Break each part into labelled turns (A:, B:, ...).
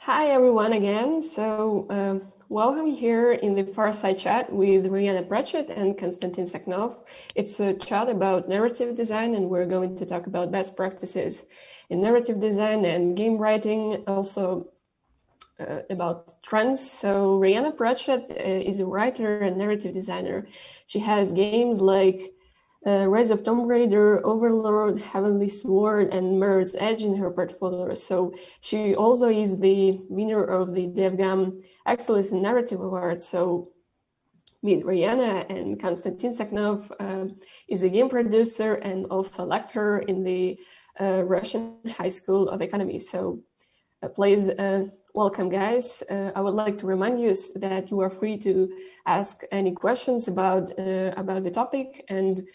A: Hi everyone again. Welcome here in the Fireside Chat with Rhianna Pratchett and Konstantin Sakhnov. It's a chat about narrative design, and we're going to talk about best practices in narrative design and game writing, also about trends. So Rhianna Pratchett is a writer and narrative designer. She has games like Rise of Tomb Raider, Overlord, Heavenly Sword, and Mirror's Edge in her portfolio. So she also is the winner of the DevGAMM Excellence in Narrative Award. So meet Rhianna, and Konstantin Sakhnov is a game producer and also a lecturer in the Russian High School of Economy. So please welcome, guys. I would like to remind you that you are free to ask any questions about the topic, and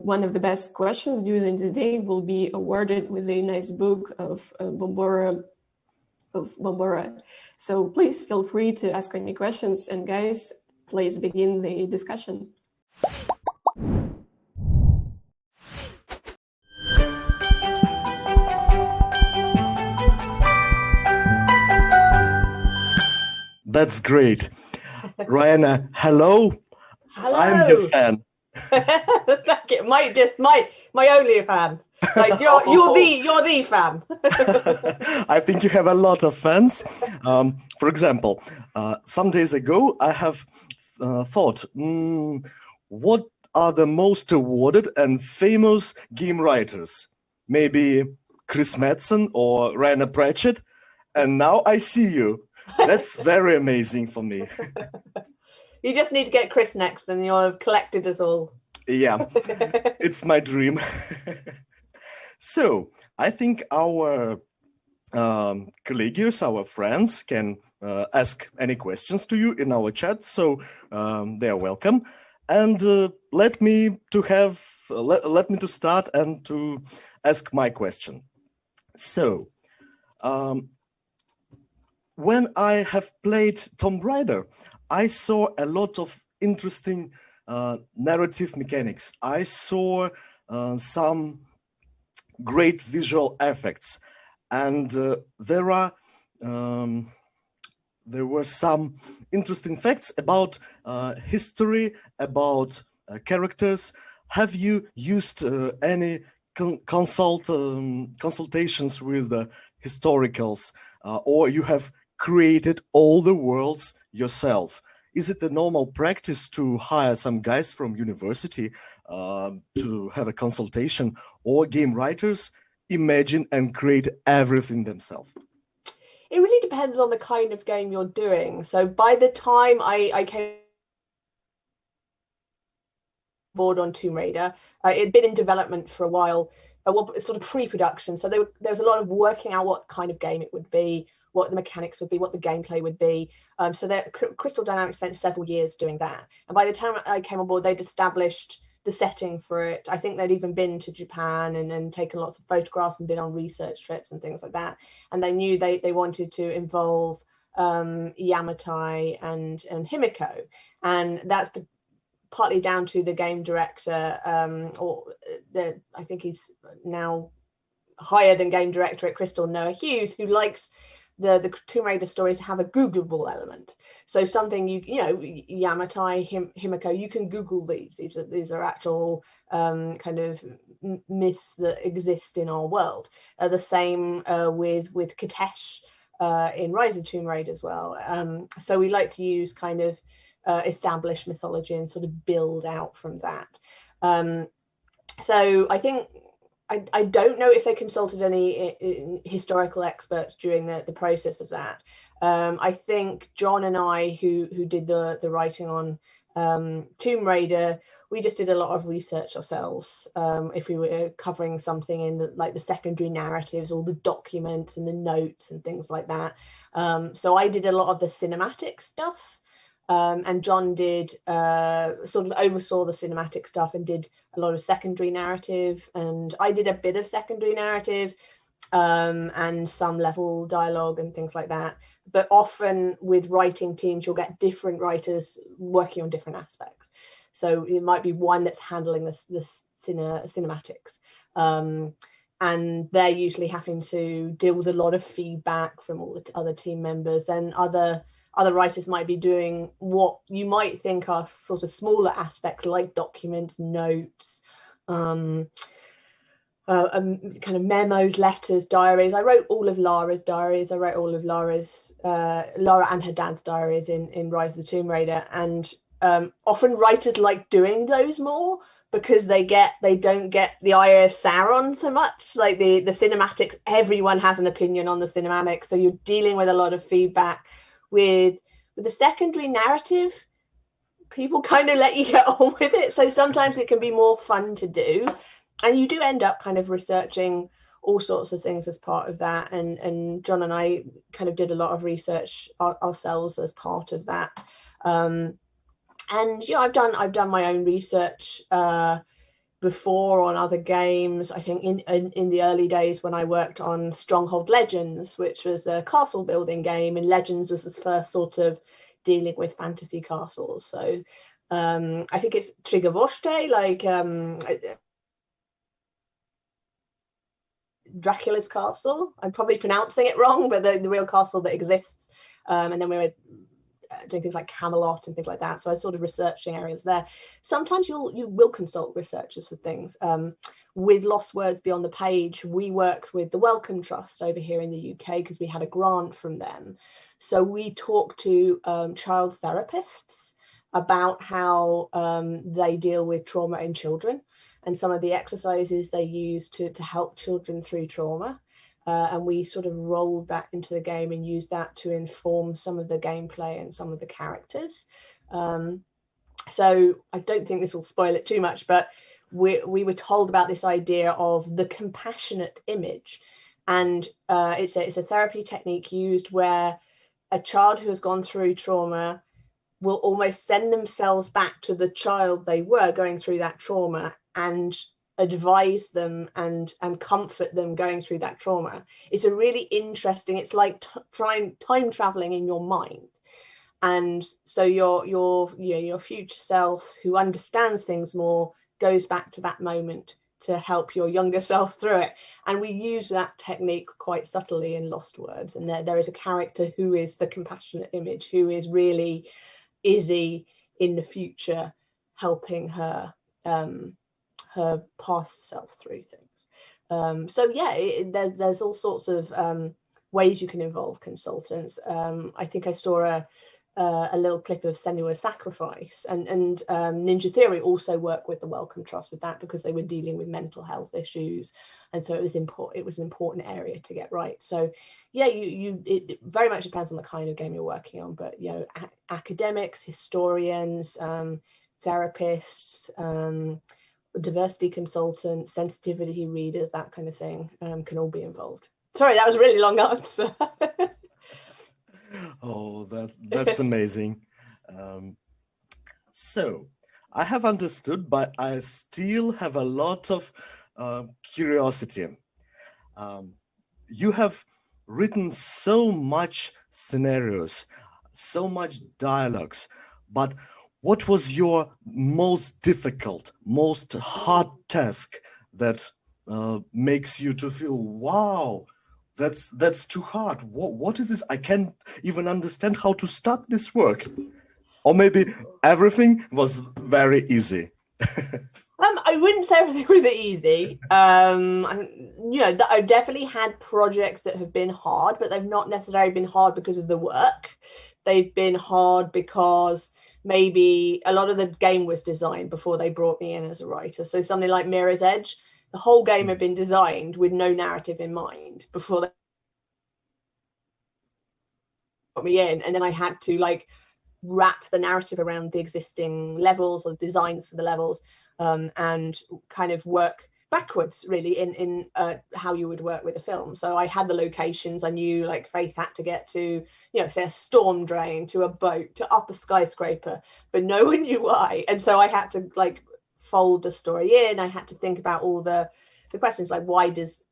A: one of the best questions during the day will be awarded with a nice book of Bombora. So please feel free to ask any questions, and guys, please begin the discussion.
B: That's great. Rhianna, hello.
C: Hello.
B: I'm your fan.
C: my only fan. Like you're the fan.
B: I think you have a lot of fans. For example, some days ago, I have thought, what are the most awarded and famous game writers? Maybe Chris Metzen or Rhianna Pratchett. And now I see you. That's very amazing for me.
C: You just need to get Chris next, and you'll have collected us all.
B: Yeah, it's my dream. So I think our colleagues, our friends, can ask any questions to you in our chat. So they are welcome. And let me to start and to ask my question. So. When I have played Tomb Raider, I saw a lot of interesting narrative mechanics. I saw some great visual effects, and there were some interesting facts about history, about characters. Have you used any consultations with the historicals, or you have created all the worlds yourself? Is it the normal practice to hire some guys from university to have a consultation, or game writers imagine and create everything themselves?
C: It really depends on the kind of game you're doing. So by the time I came board on Tomb Raider, it had been in development for a while, sort of pre-production. So there was a lot of working out what kind of game it would be, what the mechanics would be, what the gameplay would be. So Crystal Dynamics spent several years doing that. And by the time I came on board, they'd established the setting for it. I think they'd even been to Japan and taken lots of photographs and been on research trips and things like that. And they knew they wanted to involve Yamatai and Himiko. And that's partly down to the game director, I think he's now higher than game director at Crystal, Noah Hughes, who likes the Tomb Raider stories have a Googleable element. So something Yamatai, Himiko, you can Google these. These are actual kind of myths that exist in our world. The same with Katesh in Rise of Tomb Raider as well. So we like to use kind of established mythology and sort of build out from that. So I think I don't know if they consulted any historical experts during the process of that. I think John and I, who did the writing on Tomb Raider, we just did a lot of research ourselves. If we were covering something in the secondary narratives, all the documents and the notes and things like that. So I did a lot of the cinematic stuff. And John did sort of oversaw the cinematic stuff and did a lot of secondary narrative, and I did a bit of secondary narrative and some level dialogue and things like that. But often with writing teams, you'll get different writers working on different aspects. So it might be one that's handling the cinematics. and they're usually having to deal with a lot of feedback from all the other team members. Then other writers might be doing what you might think are sort of smaller aspects, like documents, notes, kind of memos, letters, diaries. I wrote all of Lara's diaries. I wrote all of Lara and her dad's diaries in Rise of the Tomb Raider. And often writers like doing those more, because they don't get the eye of Sauron so much. Like the cinematics, everyone has an opinion on the cinematics, so you're dealing with a lot of feedback. With the secondary narrative, people kind of let you get on with it, so sometimes it can be more fun to do, and you do end up kind of researching all sorts of things as part of that. And John and I kind of did a lot of research ourselves as part of that. And yeah, I've done my own research before on other games. I think in the early days when I worked on Stronghold Legends, which was the castle building game, and Legends was the first sort of dealing with fantasy castles. So I think it's Triggervoste, like Dracula's castle. I'm probably pronouncing it wrong, but the real castle that exists. And then we were doing things like Camelot and things like that. So I was sort of researching areas there. Sometimes you will consult researchers for things. With Lost Words Beyond the Page, we worked with the Wellcome Trust over here in the UK because we had a grant from them. So we talked to child therapists about how they deal with trauma in children and some of the exercises they use to help children through trauma. And we sort of rolled that into the game and used that to inform some of the gameplay and some of the characters. So I don't think this will spoil it too much, but we were told about this idea of the compassionate image. And it's a therapy technique used where a child who has gone through trauma will almost send themselves back to the child they were going through that trauma and advise them and comfort them going through that trauma. It's a really interesting, it's like time traveling in your mind. And so your future self, who understands things more, goes back to that moment to help your younger self through it. And we use that technique quite subtly in Lost Words. And there is a character who is the compassionate image, who is really Izzy in the future, helping her past self through things. So yeah, there's all sorts of ways you can involve consultants. I think I saw a little clip of Senua's Sacrifice, and Ninja Theory also work with the Wellcome Trust with that, because they were dealing with mental health issues, and so it was an important area to get right. So yeah, it very much depends on the kind of game you're working on, but academics, historians, therapists, diversity consultants, sensitivity readers, that kind of thing, can all be involved. Sorry, that was a really long answer.
B: Oh, that's amazing. So I have understood, but I still have a lot of curiosity. You have written so much scenarios, so much dialogues, but what was your most difficult, most hard task that makes you to feel, wow, that's too hard. What is this? I can't even understand how to start this work. Or maybe everything was very easy.
C: I wouldn't say everything was easy. I've definitely had projects that have been hard, but they've not necessarily been hard because of the work. They've been hard because maybe a lot of the game was designed before they brought me in as a writer. So something like Mirror's Edge, the whole game had been designed with no narrative in mind before they brought me in, and then I had to wrap the narrative around the existing levels or designs for the levels, and kind of work backwards really in how you would work with a film. So I had the locations. I knew Faith had to get to, say a storm drain, to a boat, to up a skyscraper, but no one knew why. And so I had to fold the story in. I had to think about all the questions, like why does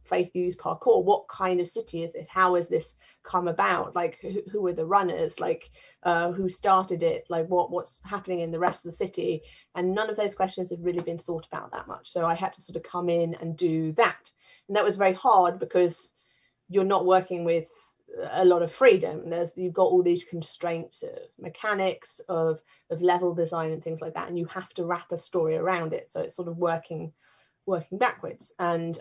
C: Faith use parkour? What kind of city is this? How has this come about? Who are the runners? Who started it? What's happening in the rest of the city? And none of those questions have really been thought about that much. So I had to sort of come in and do that. And that was very hard because you're not working with a lot of freedom. You've got all these constraints of mechanics, of level design and things like that, and you have to wrap a story around it. So it's sort of working backwards. And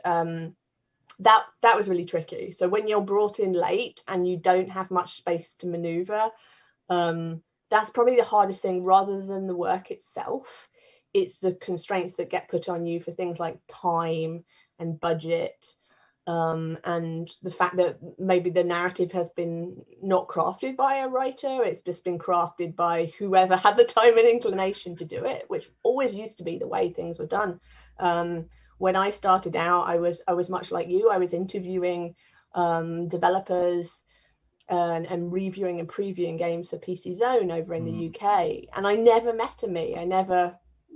C: that was really tricky. So when you're brought in late and you don't have much space to maneuver, that's probably the hardest thing. Rather than the work itself, it's the constraints that get put on you for things like time and budget, and the fact that maybe the narrative has been not crafted by a writer, it's just been crafted by whoever had the time and inclination to do it, which always used to be the way things were done. When I started out, I was much like you. I was interviewing developers and reviewing and previewing games for PC Zone over in the UK, and I never met a me.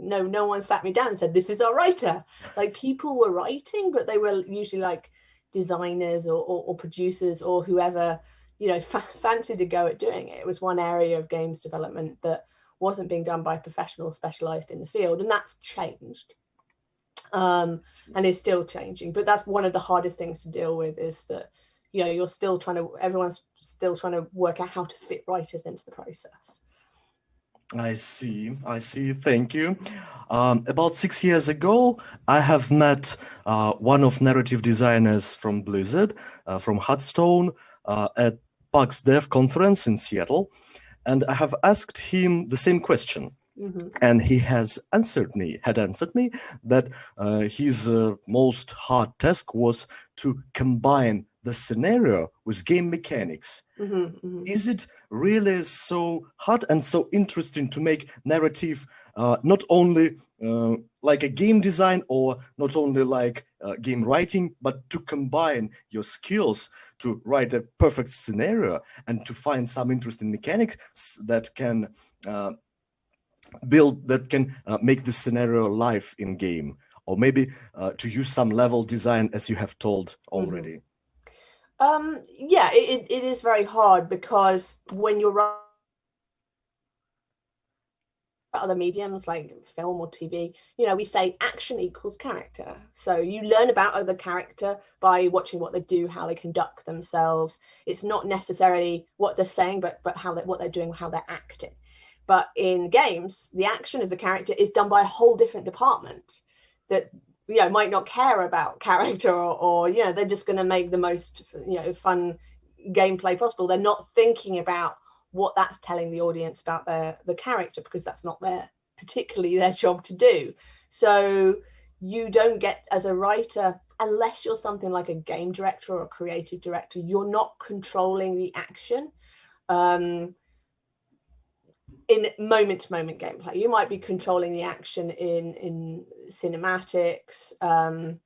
C: No one sat me down and said, this is our writer. Like, people were writing, but they were usually like designers or producers or whoever, you know, fancied a go at doing it. It was one area of games development that wasn't being done by professionals specialized in the field, and that's changed, and is still changing. But that's one of the hardest things to deal with, is that, you know, everyone's still trying to work out how to fit writers into the process.
B: I see. Thank you. About 6 years ago, I have met one of narrative designers from Blizzard, from Hearthstone, at PAX Dev conference in Seattle, and I have asked him the same question.
C: Mm-hmm.
B: And he had answered me that his most hard task was to combine the scenario with game mechanics.
C: Mm-hmm, mm-hmm.
B: Is it really so hard and so interesting to make narrative not only like a game design or not only like game writing, but to combine your skills to write a perfect scenario and to find some interesting mechanics that can make the scenario live in game, or maybe to use some level design, as you have told already?
C: Mm-hmm. Yeah, it is very hard, because when you're writing other mediums like film or TV, you know, we say action equals character. So you learn about the character by watching what they do, how they conduct themselves. It's not necessarily what they're saying, but what they're doing, how they're acting. But in games, the action of the character is done by a whole different department that, you know, might not care about character, or you know, they're just going to make the most, you know, fun gameplay possible. They're not thinking about what that's telling the audience about the character, because that's not particularly their job to do. So you don't get, as a writer, unless you're something like a game director or a creative director, you're not controlling the action in moment-to-moment gameplay. You might be controlling the action in cinematics and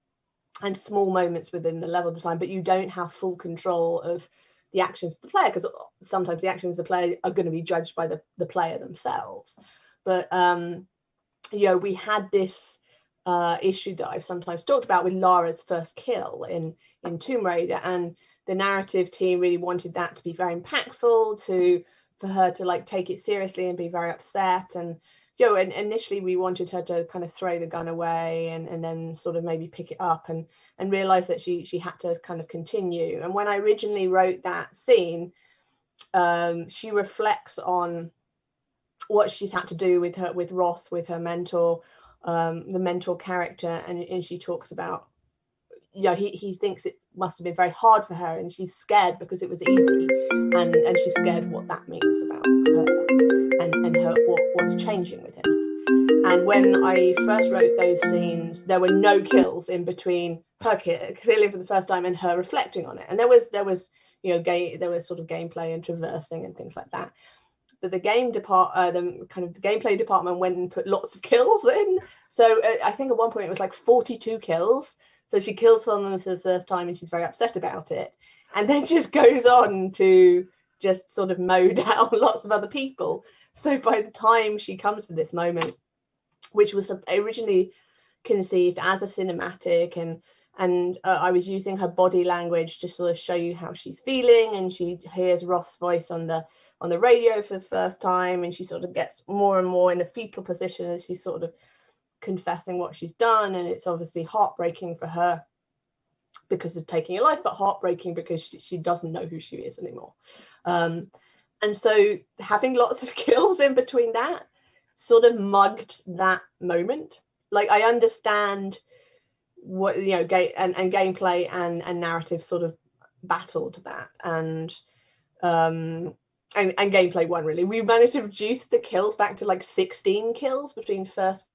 C: small moments within the level design, but you don't have full control of the actions of the player, because sometimes the actions of the player are going to be judged by the player themselves. But you know, we had this issue that I've sometimes talked about with Lara's first kill in Tomb Raider, and the narrative team really wanted that to be very impactful, for her to like take it seriously and be very upset. And you know, and initially we wanted her to kind of throw the gun away and then sort of maybe pick it up and realize that she had to kind of continue. And when I originally wrote that scene, she reflects on what she's had to do with Roth, with her mentor, the mentor character, and she talks about, you know, he thinks it must have been very hard for her, and she's scared because it was easy, and she's scared what that means about her and her what's changing with him. And when I first wrote those scenes, there were no kills in between her killing for the first time and her reflecting on it. And there was you know, there was sort of gameplay and traversing and things like that. But the gameplay department went and put lots of kills in. So I think at one point it was like 42 kills. So she kills someone for the first time and she's very upset about it, and then just goes on to just sort of mow down lots of other people. So by the time she comes to this moment, which was originally conceived as a cinematic, and I was using her body language to sort of show you how she's feeling, and she hears Roth's voice on the radio for the first time, and she sort of gets more and more in a fetal position as she's sort of confessing what she's done, and it's obviously heartbreaking for her. because of taking a life, but heartbreaking because she doesn't know who she is anymore. And so having lots of kills in between that sort of mugged that moment. Like, I understand what, you know, and gameplay and narrative sort of battled that, and gameplay won, really. We managed to reduce the kills back to like 16 kills between first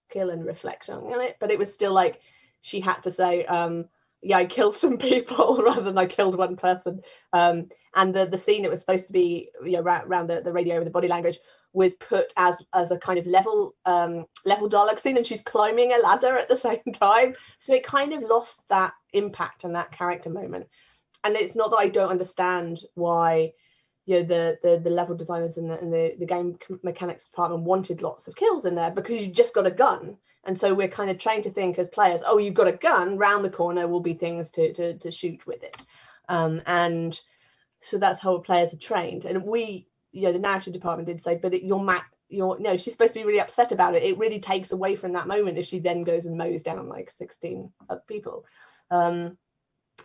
C: kill and reflect on it, but it was still like she had to say, yeah, I killed some people rather than I killed one person. And the scene that was supposed to be, you know, around the radio with the body language was put as a kind of level dialogue scene, and she's climbing a ladder at the same time, so it kind of lost that impact and that character moment. And it's not that I don't understand why, you know, the level designers and the game mechanics department wanted lots of kills in there, because you just got a gun, and so we're kind of trained to think as players, oh, you've got a gun, round the corner will be things to shoot with it, and so that's how players are trained. And we, you know, the narrative department did say, but no, she's supposed to be really upset about it. It really takes away from that moment if she then goes and mows down like 16 other people.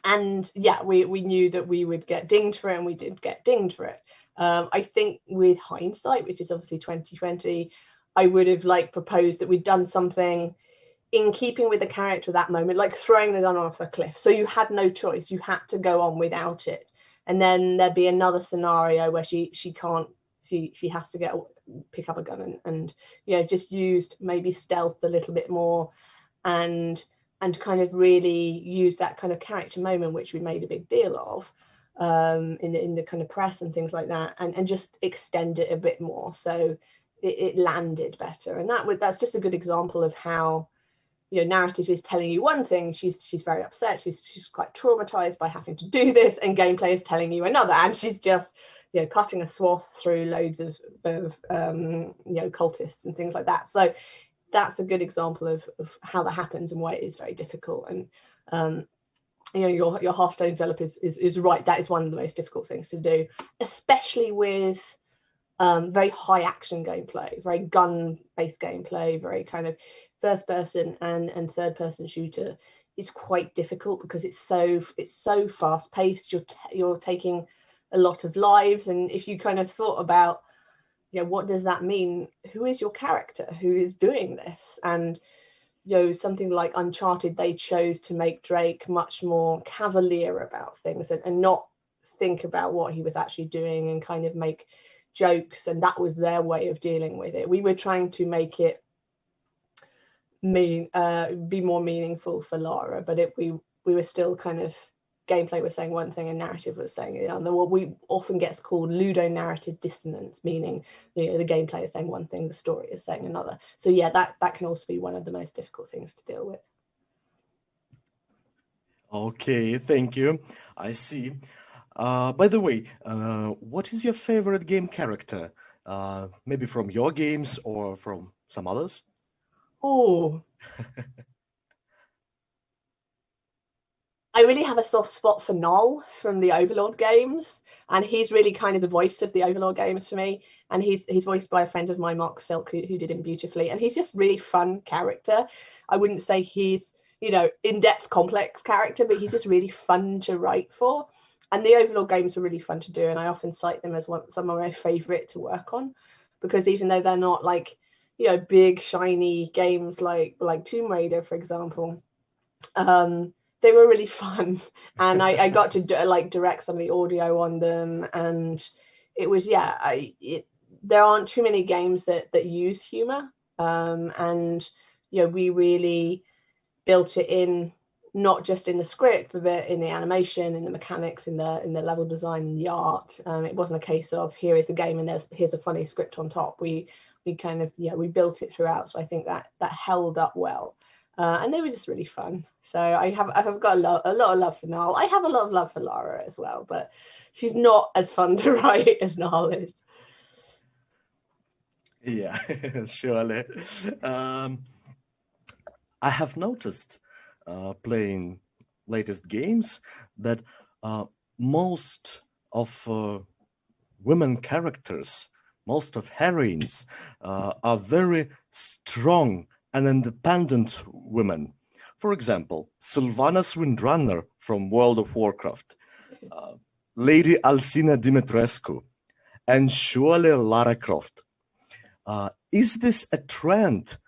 C: And yeah, we knew that we would get dinged for it, and we did get dinged for it. I think with hindsight, which is obviously 2020, I would have like proposed that we'd done something in keeping with the character at that moment, like throwing the gun off a cliff. So you had no choice. You had to go on without it. And then there'd be another scenario where she has to pick up a gun and you know, just used maybe stealth a little bit more, and kind of really use that kind of character moment, which we made a big deal of in the kind of press and things like that, and just extend it a bit more so it landed better. And that's just a good example of how, you know, narrative is telling you one thing, she's very upset, she's quite traumatized by having to do this, and gameplay is telling you another, and she's just, you know, cutting a swath through loads of you know, cultists and things like that. So that's a good example of how that happens and why it is very difficult. And you know, your Hearthstone developer is right. That is one of the most difficult things to do, especially with very high action gameplay, very gun based gameplay, very kind of first person and third person shooter. Is quite difficult because it's so fast paced. You're taking a lot of lives, and if you kind of thought about, you know, what does that mean? Who is your character? Who is doing this? And, you know, something like Uncharted, they chose to make Drake much more cavalier about things and not think about what he was actually doing and kind of make jokes. And that was their way of dealing with it. We were trying to make it be more meaningful for Lara, but we were still kind of, gameplay was saying one thing and narrative was saying the other. What we often gets called ludonarrative dissonance, meaning, you know, the gameplay is saying one thing, the story is saying another. So yeah, that can also be one of the most difficult things to deal with.
B: Okay, thank you. I see. By the way, what is your favorite game character? Maybe from your games or from some others?
C: Oh. I really have a soft spot for Noel from the Overlord games, and he's really kind of the voice of the Overlord games for me. And he's voiced by a friend of mine, Mark Silk, who did him beautifully. And he's just really fun character. I wouldn't say he's, you know, in-depth, complex character, but he's just really fun to write for. And the Overlord games were really fun to do, and I often cite them as some of my favorite to work on, because even though they're not like, you know, big shiny games like Tomb Raider, for example, they were really fun, and I got to direct some of the audio on them, and it was, yeah, there aren't too many games that use humor, and, you know, we really built it in, not just in the script, but in the animation, in the mechanics, in the level design, in the art. It wasn't a case of here is the game and here's a funny script on top. We kind of, yeah, we built it throughout, so I think that held up well. And they were just really fun. So I've got a lot of love for Noel. I have a lot of love for Lara as well, but she's not as fun to write as Noel is.
B: Yeah, surely. I have noticed playing latest games that most of women characters, most of heroines are very strong and independent women. For example, Sylvanas Windrunner from World of Warcraft, Lady Alcina Dimitrescu, and surely Lara Croft. Is this a trend,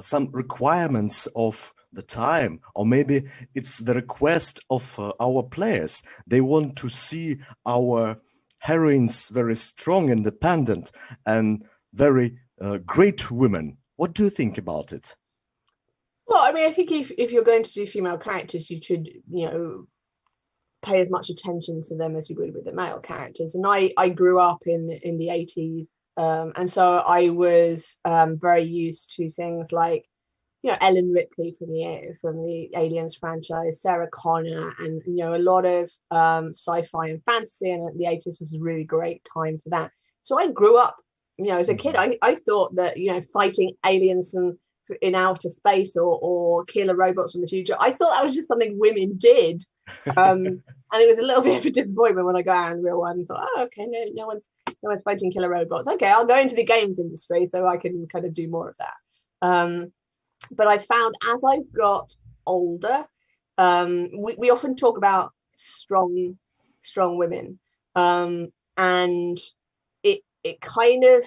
B: some requirements of the time, or maybe it's the request of our players? They want to see our heroines very strong, independent, and very great women. What do you think about it?
C: Well, I mean, I think if you're going to do female characters, you should, pay as much attention to them as you would with the male characters. And I grew up in the 80s, and so I was very used to things like, Ellen Ripley from the Aliens franchise, Sarah Connor, and a lot of sci-fi and fantasy. And the 80s was a really great time for that. So I grew up, as a kid, I thought that fighting aliens in outer space or killer robots from the future, I thought that was just something women did. And it was a little bit of a disappointment when I got out in the real one and thought, oh, okay, no one's fighting killer robots. Okay, I'll go into the games industry so I can kind of do more of that. But I found as I got older, we often talk about strong women, and it kind of,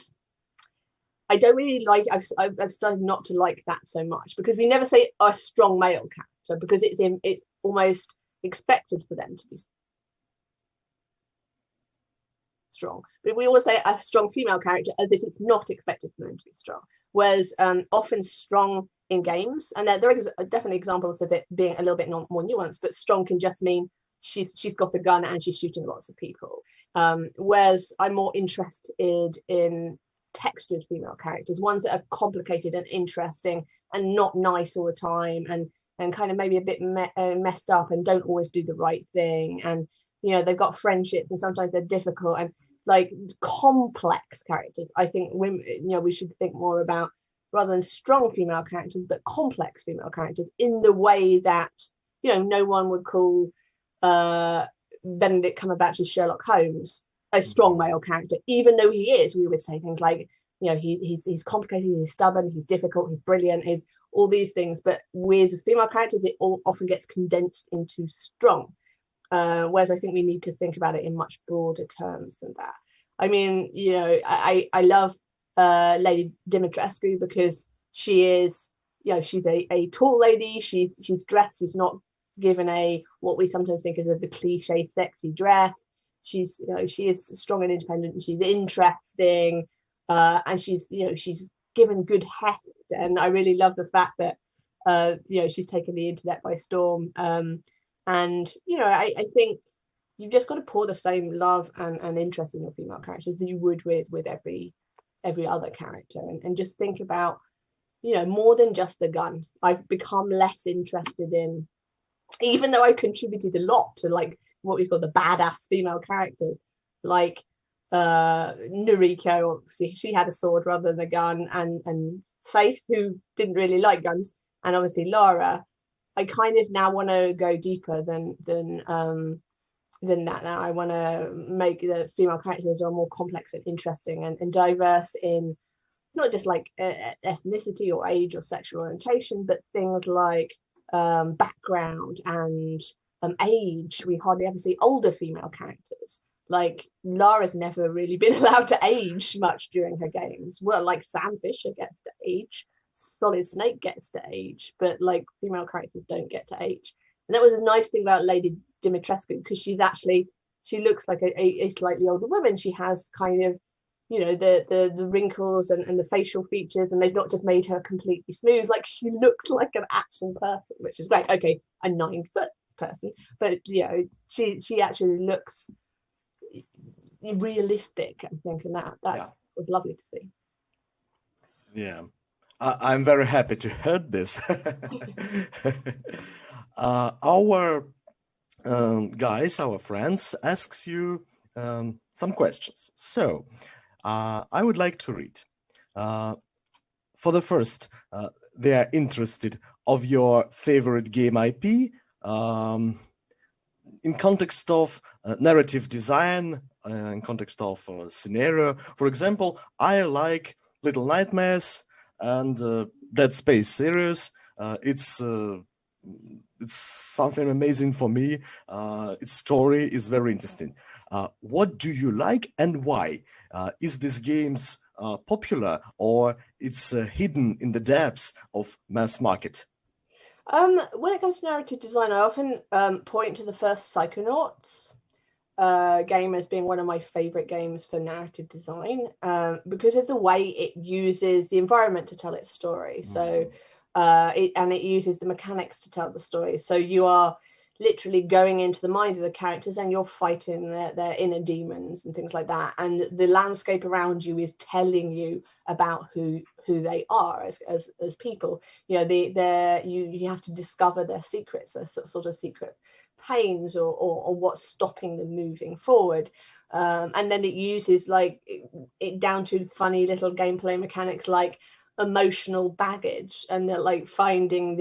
C: I don't really like. I've started not to like that so much, because we never say a strong male character, because it's almost expected for them to be strong. But we always say a strong female character as if it's not expected for them to be strong. Whereas often strong in games, and there are definitely examples of it being a little bit more nuanced, but strong can just mean she's got a gun and she's shooting lots of people. Whereas I'm more interested in textured female characters, ones that are complicated and interesting and not nice all the time, and kind of maybe a bit messed up and don't always do the right thing, and they've got friendships and sometimes they're difficult, and like complex characters. I think women, we should think more about, rather than strong female characters, but complex female characters, in the way that no one would call Benedict Cumberbatch's Sherlock Holmes a strong male character, even though he is. We would say things like, he's complicated, he's stubborn, he's difficult, he's brilliant, he's all these things. But with female characters, it all often gets condensed into strong. Whereas I think we need to think about it in much broader terms than that. I mean, I love Lady Dimitrescu because she is, she's a tall lady. She's dressed. She's not given what we sometimes think is the cliche sexy dress. She is strong and independent, and she's interesting, and she's given good heft. And I really love the fact that she's taken the internet by storm. And I think you've just got to pour the same love and interest in your female characters as you would with every other character, and just think about more than just the gun. I've become less interested in, even though I contributed a lot to like what we call the badass female characters, like Noriko. Obviously she had a sword rather than a gun, and Faith, who didn't really like guns, and obviously Lara. I kind of now want to go deeper than that. Now I want to make the female characters are more complex and interesting and diverse in not just like ethnicity or age or sexual orientation, but things like background and age. We hardly ever see older female characters. Like Lara's never really been allowed to age much during her games. Well, like Sam Fisher gets to age, Solid Snake gets to age, but like female characters don't get to age. And that was a nice thing about Lady Dimitrescu, because she looks like a slightly older woman. She has kind of the wrinkles and the facial features, and they've not just made her completely smooth. Like she looks like an action person, which is great. Okay, a 9-foot person, but she actually looks realistic, I think, and that was lovely to see.
B: Yeah, I'm very happy to hear this. Our guys, our friends, asks you some questions. So I would like to read. For the first, they are interested of your favorite game IP in context of narrative design, in context of scenario. For example, I like Little Nightmares and Dead Space series. It's it's something amazing for me. Its story is very interesting. What do you like and why? Is this games popular or it's hidden in the depths of mass market?
C: When it comes to narrative design, I often point to the first Psychonauts game as being one of my favorite games for narrative design, because of the way it uses the environment to tell its story. So it uses the mechanics to tell the story. So you are literally going into the mind of the characters and you're fighting their inner demons and things like that. And the landscape around you is telling you about who they are as people. You know, you have to discover their secrets, their sort of secret pains or what's stopping them moving forward. And then it uses like it down to funny little gameplay mechanics like emotional baggage, and like finding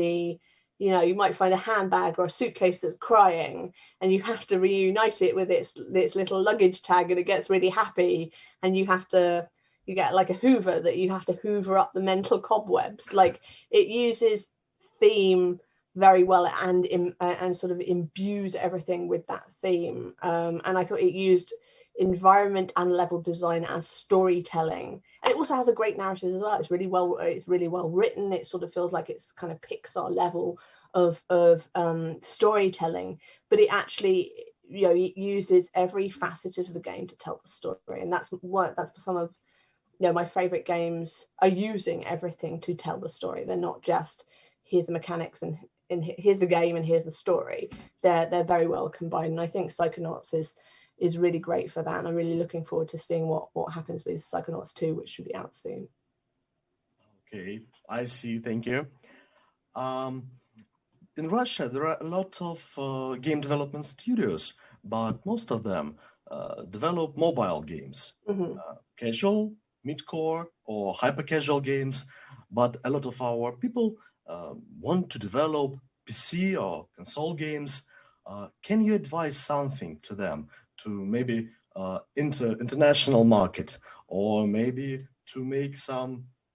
C: you might find a handbag or a suitcase that's crying and you have to reunite it with its little luggage tag, and it gets really happy, and you get like a hoover that you have to hoover up the mental cobwebs. Like, it uses theme very well and sort of imbues everything with that theme. And I thought it used environment and level design as storytelling, and it also has a great narrative as well. It's really well written. It sort of feels like it's kind of Pixar level of storytelling, but it actually, it uses every facet of the game to tell the story. And that's some of my favorite games are using everything to tell the story. They're not just here's the mechanics and here's the game and here's the story. They're very well combined, and I think Psychonauts is really great for that, and I'm really looking forward to seeing what happens with Psychonauts 2, which should be out soon.
B: Okay, I see. Thank you. In Russia, there are a lot of game development studios, but most of them develop mobile games, casual, mid-core, or hyper-casual games. But a lot of our people want to develop PC or console games. Can you advise something to them to maybe international market, or maybe to make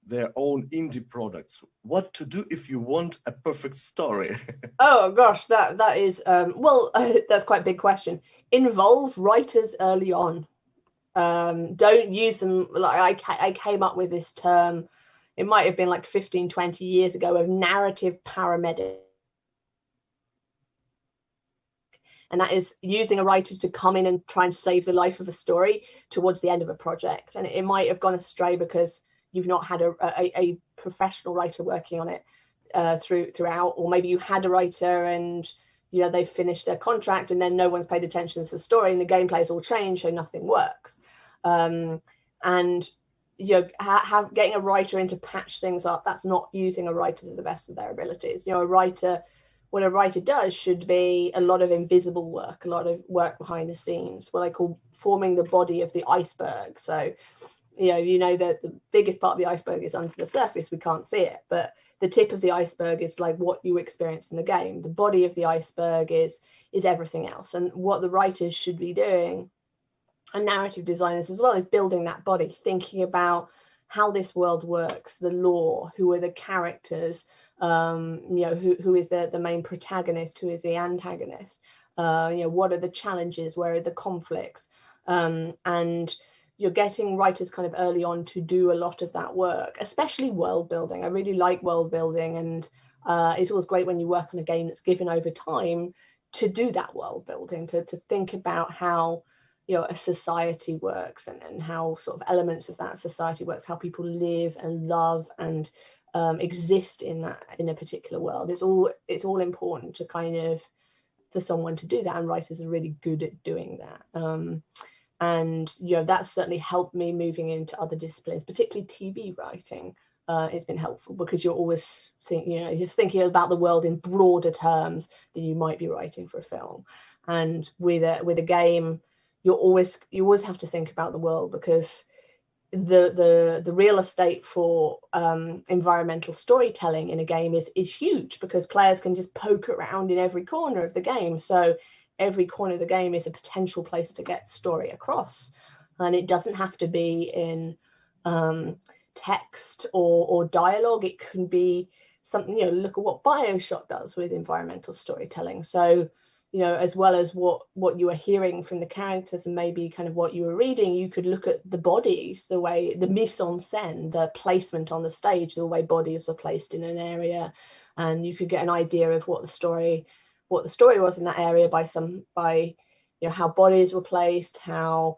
B: their own indie products? What to do if you want a perfect story?
C: Oh gosh, that is that's quite a big question. Involve writers early on. Don't use them like I came up with this term. It might have been like 15, 20 years ago, of narrative paramedic. And that is using a writer to come in and try and save the life of a story towards the end of a project. And it might have gone astray because you've not had a professional writer working on it throughout, or maybe you had a writer and they've finished their contract and then no one's paid attention to the story and the gameplay's all changed, so nothing works. And getting a writer in to patch things up, that's not using a writer to the best of their abilities. What a writer does should be a lot of invisible work, a lot of work behind the scenes, what I call forming the body of the iceberg. So, that the biggest part of the iceberg is under the surface. We can't see it, but the tip of the iceberg is like what you experience in the game. The body of the iceberg is everything else. And what the writers should be doing, and narrative designers as well, is building that body, thinking about how this world works, the lore, who are the characters, who is the main protagonist, who is the antagonist, what are the challenges, where are the conflicts, and you're getting writers kind of early on to do a lot of that work, especially world building. I really like world building, and it's always great when you work on a game that's given over time to do that world building, to think about how a society works and how sort of elements of that society works, how people live and love and exist in a particular world. It's all important to kind of for someone to do that, and writers are really good at doing that. And that's certainly helped me moving into other disciplines, particularly TV writing. It's been helpful because you're always you're thinking about the world in broader terms than you might be writing for a film. And with a game, you always have to think about the world, because the real estate for environmental storytelling in a game is huge, because players can just poke around in every corner of the game. So every corner of the game is a potential place to get story across, and it doesn't have to be in text or dialogue. It can be something, look at what BioShock does with environmental storytelling. So, as well as what you are hearing from the characters and maybe kind of what you were reading, you could look at the bodies, the way the mise en scène, the placement on the stage, the way bodies are placed in an area, and you could get an idea of what the story was in that area by how bodies were placed, how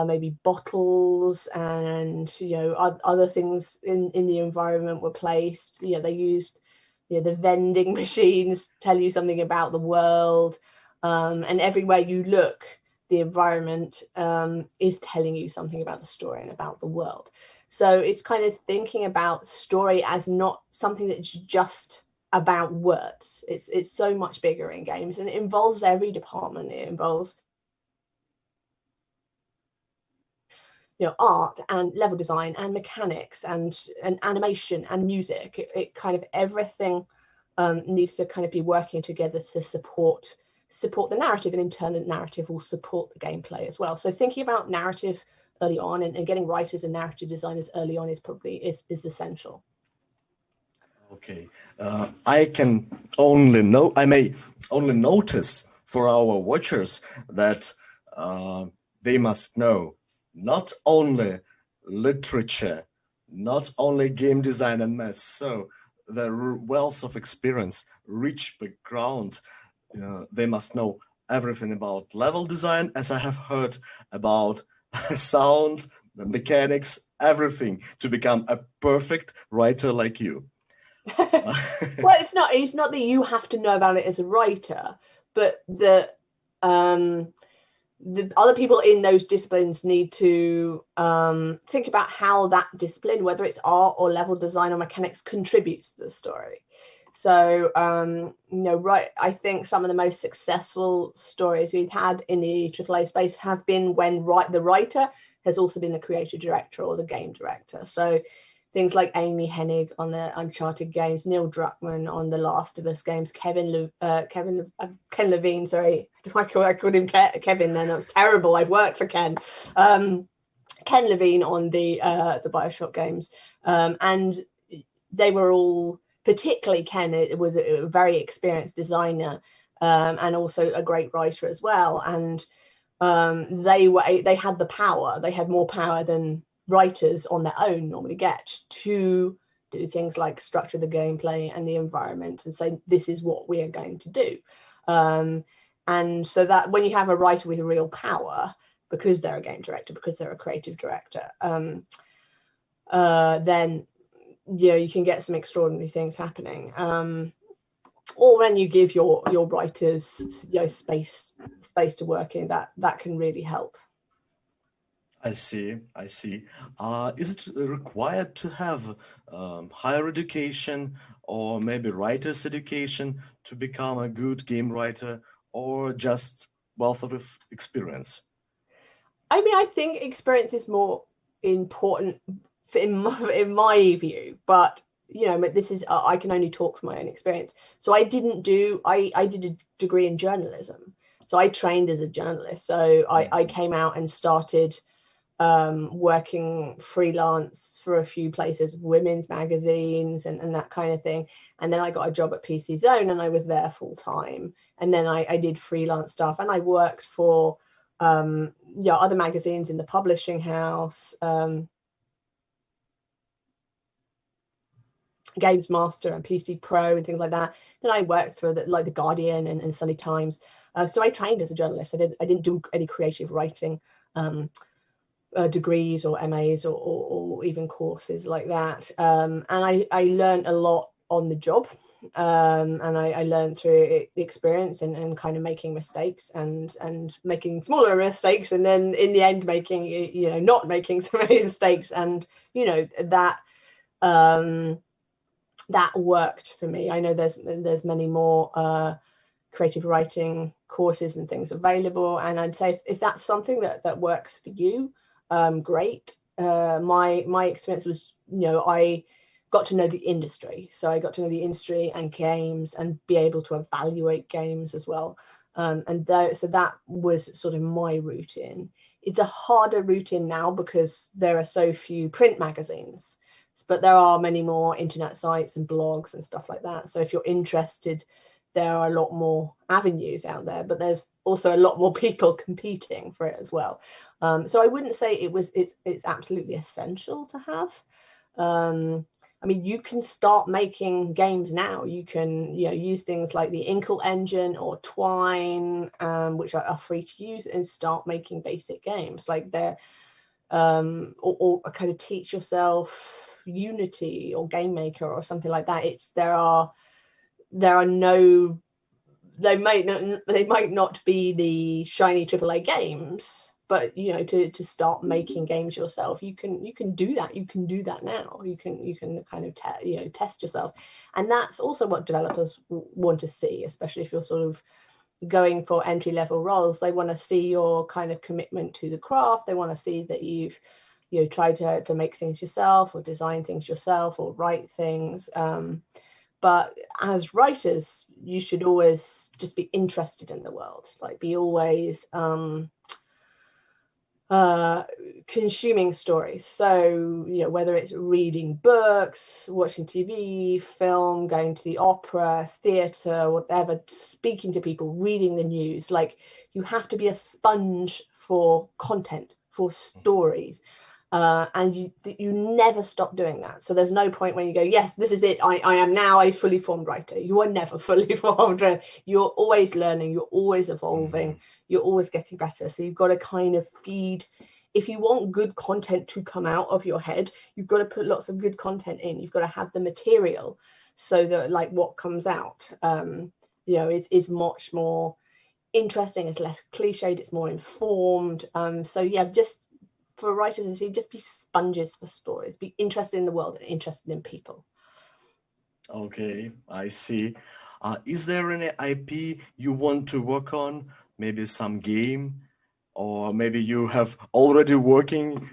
C: maybe bottles and other things in the environment were placed. They used the vending machines tell you something about the world, and everywhere you look, the environment is telling you something about the story and about the world. So it's kind of thinking about story as not something that's just about words. It's so much bigger in games, and it involves every department. It involves art and level design and mechanics and animation and music. It kind of everything needs to kind of be working together to support the narrative, and in turn the narrative will support the gameplay as well. So thinking about narrative early on and getting writers and narrative designers early on is probably is essential.
B: Okay, I may only notice for our watchers that they must know not only literature, not only game design and math, so the wealth of experience, rich background. They must know everything about level design, as I have heard, about sound, the mechanics, everything to become a perfect writer like you.
C: Well, it's not that you have to know about it as a writer, but the other people in those disciplines need to think about how that discipline, whether it's art or level design or mechanics, contributes to the story. So, I think some of the most successful stories we've had in the AAA space have been when the writer has also been the creative director or the game director. So things like Amy Hennig on the Uncharted games, Neil Druckmann on the Last of Us games, Ken Levine, sorry, I called him Kevin then, that was terrible, I've worked for Ken. Ken Levine on the BioShock games, and they were all, particularly Ken, it was a very experienced designer, and also a great writer as well, and they had the power, they had more power than writers on their own normally get, to do things like structure the gameplay and the environment and say, this is what we are going to do. And so that when you have a writer with real power, because they're a game director, because they're a creative director, then you can get some extraordinary things happening. Or when you give your writers space to work in, that can really help.
B: I see. Is it required to have higher education or maybe writer's education to become a good game writer, or just wealth of experience?
C: I mean, I think experience is more important in my view, but this is I can only talk from my own experience. So I did a degree in journalism, so I trained as a journalist. So I came out and started working freelance for a few places, women's magazines and that kind of thing, and then I got a job at PC Zone and I was there full time, and then I did freelance stuff, and I worked for other magazines in the publishing house, Games Master and PC Pro and things like that. Then I worked for the Guardian and Sunday Times, so I trained as a journalist. I didn't do any creative writing degrees or MAs or even courses like that, and I learned a lot on the job, and I learned through the experience and kind of making mistakes and making smaller mistakes, and then in the end making not making so many mistakes, and that worked for me. I know there's many more creative writing courses and things available, and I'd say if that's something that works for you, great. My experience was, I got to know the industry. So I got to know the industry and games and be able to evaluate games as well. So that was sort of my route in. It's a harder route in now because there are so few print magazines. but there are many more internet sites and blogs and stuff like that. So if you're interested, there are a lot more avenues out there, but there's also a lot more people competing for it as well. So I wouldn't say it's absolutely essential to have. I mean, you can start making games now. You can, use things like the Inkle engine or Twine, which are free to use, and start making basic games like they're, or kind of teach yourself Unity or Game Maker or something like that. They might not be the shiny AAA games, but to start making games yourself, you can do that. You can do that now. You can kind of test yourself, and that's also what developers want to see, especially if you're sort of going for entry-level roles. They want to see your kind of commitment to the craft. They want to see that you've tried to make things yourself or design things yourself or write things. But as writers, you should always just be interested in the world, like be always consuming stories. So, whether it's reading books, watching TV, film, going to the opera, theatre, whatever, speaking to people, reading the news, like you have to be a sponge for content, for stories. And you never stop doing that. So there's no point when you go, yes, this is it. I am now a fully formed writer. You are never fully formed. You're always learning. You're always evolving. You're always getting better. So you've got to kind of feed. If you want good content to come out of your head, you've got to put lots of good content in. You've got to have the material so that like what comes out, is much more interesting. It's less cliched. It's more informed. So yeah, just for writers, I see, just be sponges for stories, be interested in the world and interested in people.
B: Okay, I see. Is there any IP you want to work on? Maybe some game, or maybe you have already working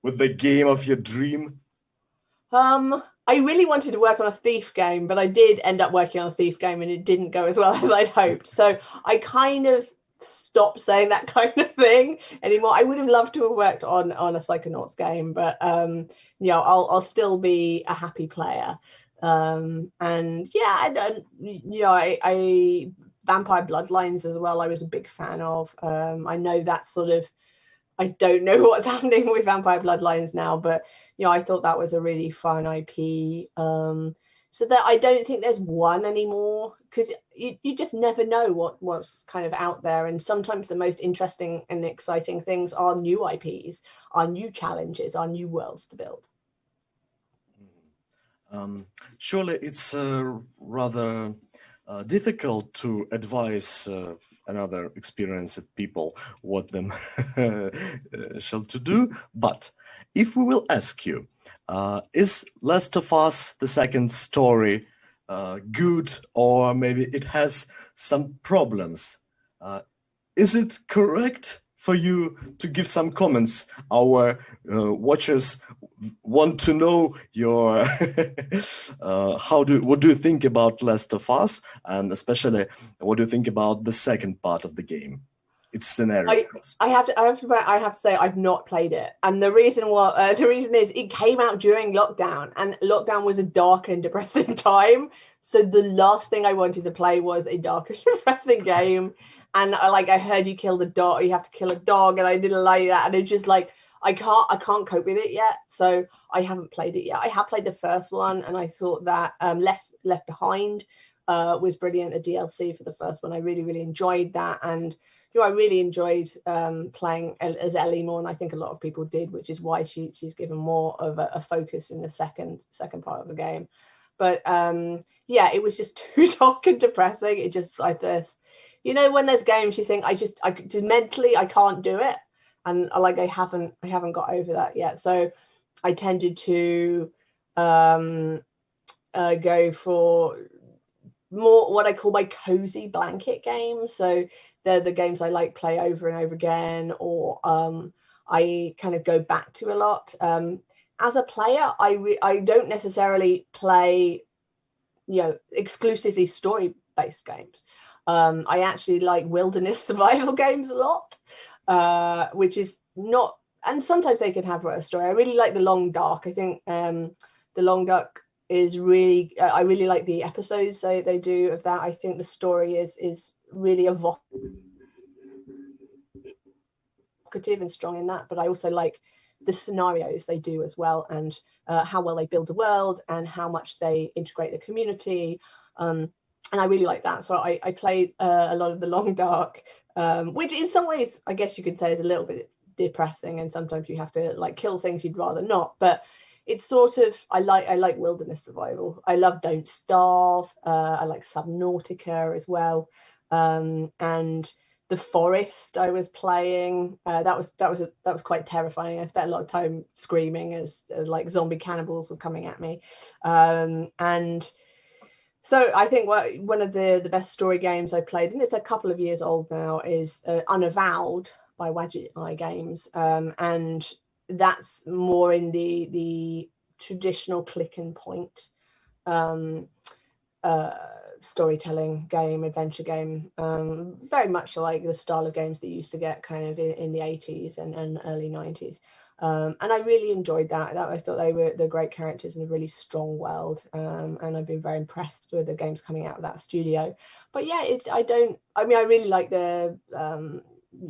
B: with the game of your dream?
C: I really wanted to work on a Thief game, but I did end up working on a Thief game and it didn't go as well as I'd hoped. So I kind of stop saying that kind of thing anymore. I would have loved to have worked on a Psychonauts game, but I'll still be a happy player. And yeah, I Vampire Bloodlines as well, I was a big fan of. I know that's sort of, I don't know what's happening with Vampire Bloodlines now, but I thought that was a really fun IP. So that I don't think there's one anymore, because you just never know what's kind of out there. And sometimes the most interesting and exciting things are new IPs, are new challenges, are new worlds to build.
B: Surely it's rather difficult to advise another experienced people what them shall to do. But if we will ask you, is Last of Us the second story good, or maybe it has some problems? Is it correct for you to give some comments? Our watchers want to know your what do you think about Last of Us, and especially what do you think about the second part of the game? It's scenario.
C: I have to say I've not played it, and the reason is it came out during lockdown, and lockdown was a dark and depressing time. So the last thing I wanted to play was a dark and depressing game, and I heard you kill the dog, you have to kill a dog, and I didn't like that, and it's just like I can't cope with it yet. So I haven't played it yet. I have played the first one, and I thought that Left Behind was brilliant. The DLC for the first one, I really enjoyed that, and I really enjoyed playing as Ellie more, and I think a lot of people did, which is why she's given more of a focus in the second part of the game. But yeah, it was just too dark and depressing. It just like this, when there's games you think I just mentally I can't do it, and I haven't got over that yet. So I tended to go for more what I call my cozy blanket games. So they're the games I play over and over again, or I kind of go back to a lot. As a player, I don't necessarily play, exclusively story-based games. I actually like wilderness survival games a lot, which is not and sometimes they can have a story. I really like The Long Dark. I think The Long Dark is really, I really like the episodes they do of that. I think the story is really evocative and strong in that, but I also like the scenarios they do as well, and how well they build the world and how much they integrate the community. And I really like that. So I played a lot of The Long Dark, which in some ways, I guess you could say is a little bit depressing, and sometimes you have to like kill things you'd rather not. But it's sort of, I like wilderness survival. I love Don't Starve. I like Subnautica as well, and The Forest I was playing. That was quite terrifying. I spent a lot of time screaming as like zombie cannibals were coming at me, and so I think one of the best story games I played, and it's a couple of years old now, is Unavowed by HSBI Games, and that's more in the traditional click and point storytelling game, adventure game, very much like the style of games that you used to get kind of in the 80s and early 90s. And I really enjoyed that. I thought they're great characters in a really strong world, and I've been very impressed with the games coming out of that studio. But yeah, I really like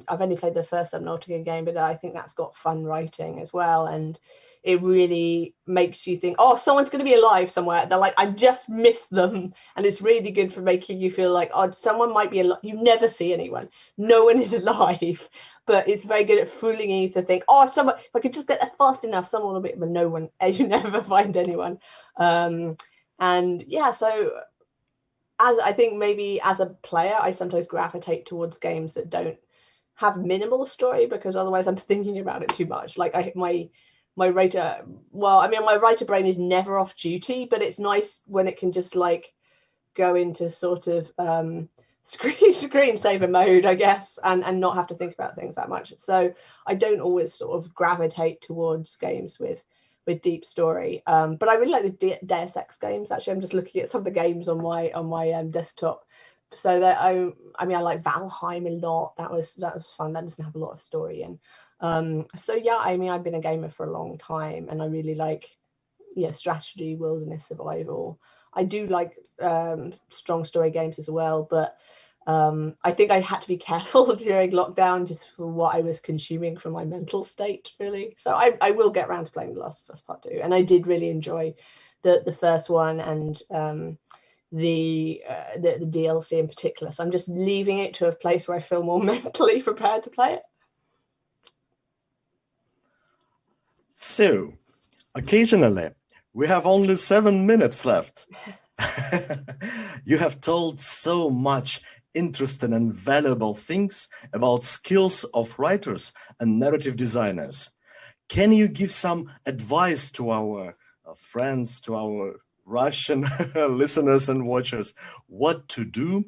C: I've only played the first Subnautica game, but I think that's got fun writing as well, and it really makes you think, oh, someone's going to be alive somewhere. They're like, I just missed them. And it's really good for making you feel like, oh, someone might be alive. You never see anyone. No one is alive. But it's very good at fooling you to think, oh, someone, if I could just get there fast enough, someone will be, but no one, you never find anyone. And yeah, so I think maybe as a player, I sometimes gravitate towards games that don't have minimal story, because otherwise I'm thinking about it too much. Like my writer brain is never off duty, but it's nice when it can just like go into sort of screensaver mode, I guess, and not have to think about things that much. So I don't always sort of gravitate towards games with deep story, but I really like the Deus Ex games. Actually, I'm just looking at some of the games on my desktop. So that I like Valheim a lot. That was fun. That doesn't have a lot of story in. So yeah, I've been a gamer for a long time, and I really like strategy, wilderness survival. I do like strong story games as well, but I think I had to be careful during lockdown just for what I was consuming for my mental state, really. So I will get around to playing The Last of Us Part 2, and I did really enjoy the first one, and the DLC in particular. So I'm just leaving it to a place where I feel more mentally prepared to play it.
B: So, occasionally, we have only 7 minutes left. You have told so much interesting and valuable things about skills of writers and narrative designers. Can you give some advice to our friends, to our Russian listeners and watchers, what to do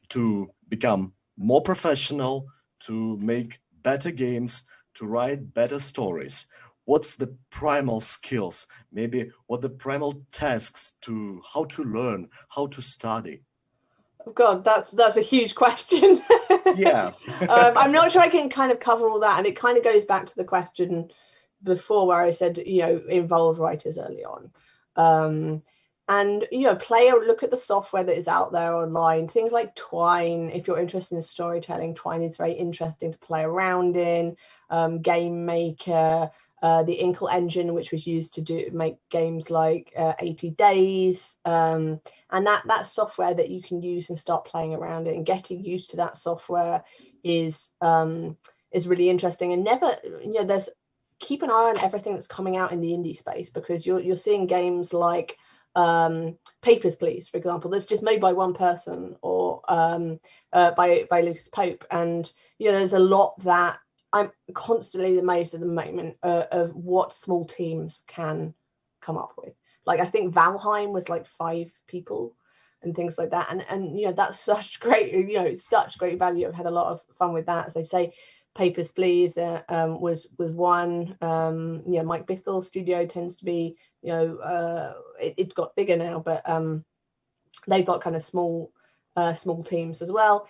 B: to become more professional, to make better games, to write better stories? What's the primal skills, maybe what the primal tasks, to how to learn, how to study?
C: Oh God, that's a huge question.
B: Yeah.
C: I'm not sure I can kind of cover all that, and it kind of goes back to the question before where I said, involve writers early on. And look at the software that is out there online. Things like Twine, if you're interested in storytelling, Twine is very interesting to play around in. Game Maker, the Inkle engine, which was used to make games like 80 Days, and that software that you can use and start playing around it, and getting used to that software is really interesting. And never, keep an eye on everything that's coming out in the indie space, because you're seeing games like Papers, Please, for example, that's just made by one person, or by Lucas Pope, and there's a lot that I'm constantly amazed at the moment of what small teams can come up with. Like, I think Valheim was like 5 people and things like that, and that's such great, such great value. I've had a lot of fun with that. As they say, Papers, Please was one. Mike Bithel's studio tends to be, it's got bigger now, but they've got kind of small teams as well.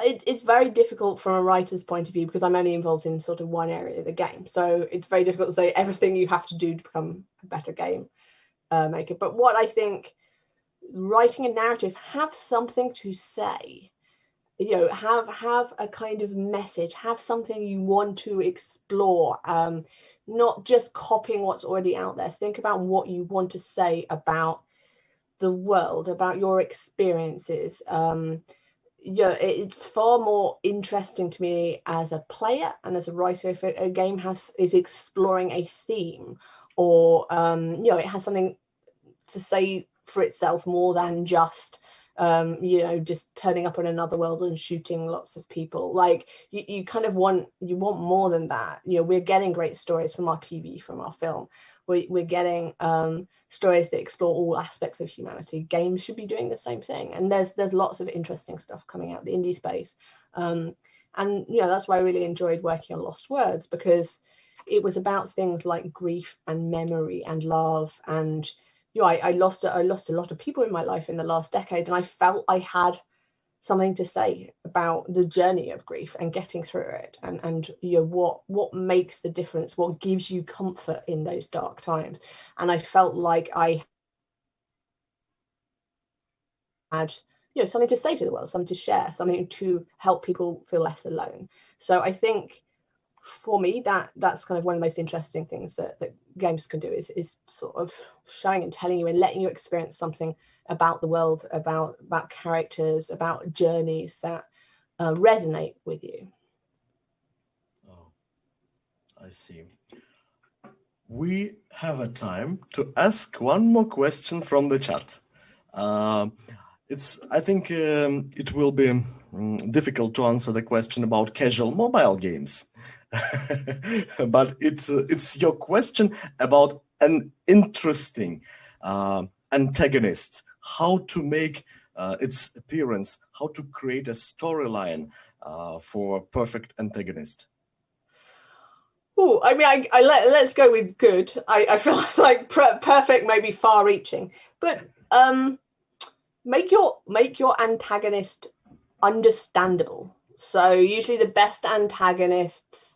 C: it's very difficult from a writer's point of view because I'm only involved in sort of one area of the game. So it's very difficult to say everything you have to do to become a better game maker. But what I think, writing a narrative, have something to say. Have a kind of message, have something you want to explore, not just copying what's already out there. Think about what you want to say about the world, about your experiences. It's far more interesting to me as a player and as a writer if a game is exploring a theme, or it has something to say for itself more than just just turning up in another world and shooting lots of people. Like you kind of want more than that. We're getting great stories from our TV, from our film. We're getting stories that explore all aspects of humanity. Games should be doing the same thing, and there's lots of interesting stuff coming out the indie space, and that's why I really enjoyed working on Lost Words, because it was about things like grief and memory and love. And I lost a lot of people in my life in the last decade, and I felt I had something to say about the journey of grief and getting through it, and what makes the difference, what gives you comfort in those dark times. And I felt like I had something to say to the world, something to share, something to help people feel less alone. So I think for me that's kind of one of the most interesting things that games can do, is sort of showing and telling you and letting you experience something about the world, about characters, about journeys that resonate with you.
B: Oh, I see. We have a time to ask one more question from the chat. I think it will be difficult to answer the question about casual mobile games. But it's your question about an interesting antagonist, how to make its appearance, how to create a storyline for a perfect antagonist.
C: Oh, I mean, let's go with good. I feel like perfect may be far-reaching, but make your antagonist understandable. So usually the best antagonists,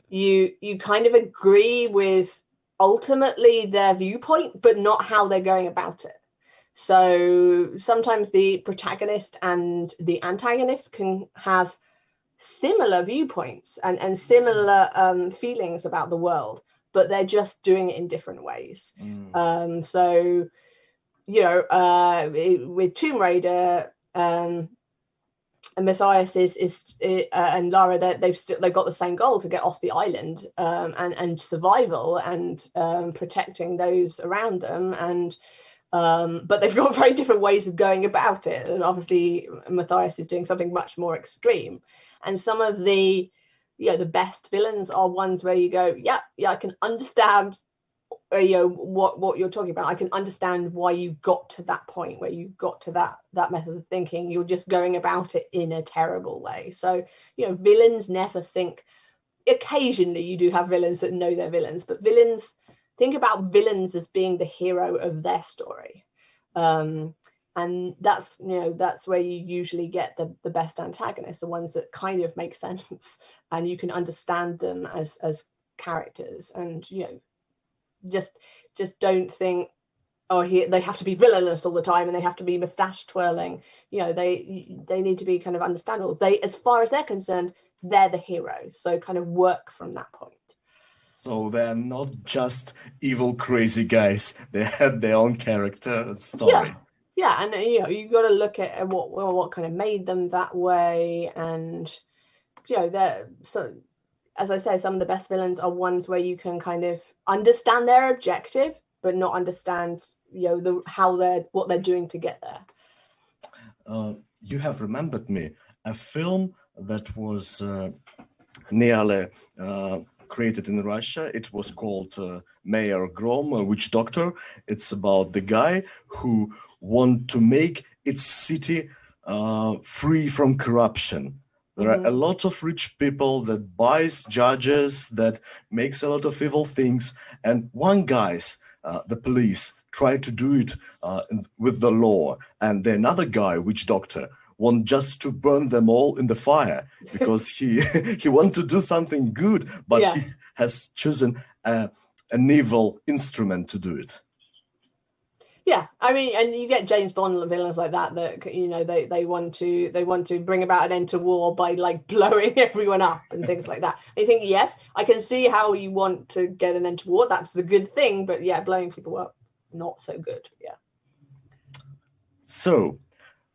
C: you kind of agree with ultimately their viewpoint, but not how they're going about it. So sometimes the protagonist and the antagonist can have similar viewpoints and similar feelings about the world, but they're just doing it in different ways. So with Tomb Raider, and Matthias and Lara, they've got the same goal, to get off the island, and survival and protecting those around them, and but they've got very different ways of going about it. And obviously Matthias is doing something much more extreme. And some of the best villains are ones where you go, yeah, I can understand what you're talking about. I can understand why you got to that point where you got to that method of thinking. You're just going about it in a terrible way. So villains never think. Occasionally you do have villains that know they're villains, but think about villains as being the hero of their story, and that's where you usually get the best antagonists, the ones that kind of make sense and you can understand them as characters. And just don't think, they have to be villainous all the time and they have to be mustache twirling. They need to be kind of understandable. As far as they're concerned, they're the heroes, so kind of work from that point.
B: So they're not just evil, crazy guys. They had their own character and story.
C: Yeah, and you got to look at what kind of made them that way. And so, as I say, some of the best villains are ones where you can kind of understand their objective, but not understand what they're doing to get there.
B: You have remembered me a film that was nearly created in Russia. It was called Mayor Grom, a witch doctor. It's about the guy who want to make its city free from corruption. There are a lot of rich people that buys judges, that makes a lot of evil things, and one guy's, the police, try to do it with the law, and the another guy, witch doctor, want just to burn them all in the fire because he want to do something good, but he has chosen an evil instrument to do it.
C: Yeah, I mean, and you get James Bond villains like that they want to bring about an end to war by like blowing everyone up and things like that. I think yes, I can see how you want to get an end to war. That's the good thing, but yeah, blowing people up, not so good. Yeah.
B: So,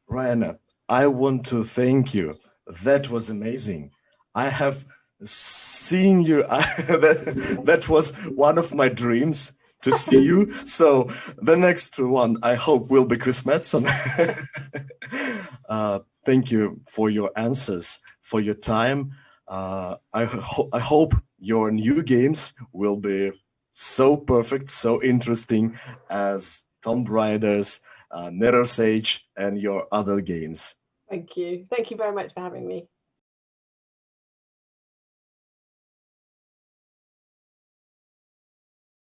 B: Rhianna, I want to thank you. That was amazing. I have seen you. That was one of my dreams to see you. So the next one, I hope, will be Chris Madsen. Thank you for your answers, for your time. I hope your new games will be so perfect, so interesting as Tomb Raiders, Mirror's Edge, and your other games.
C: Thank you. Thank you very much for having me.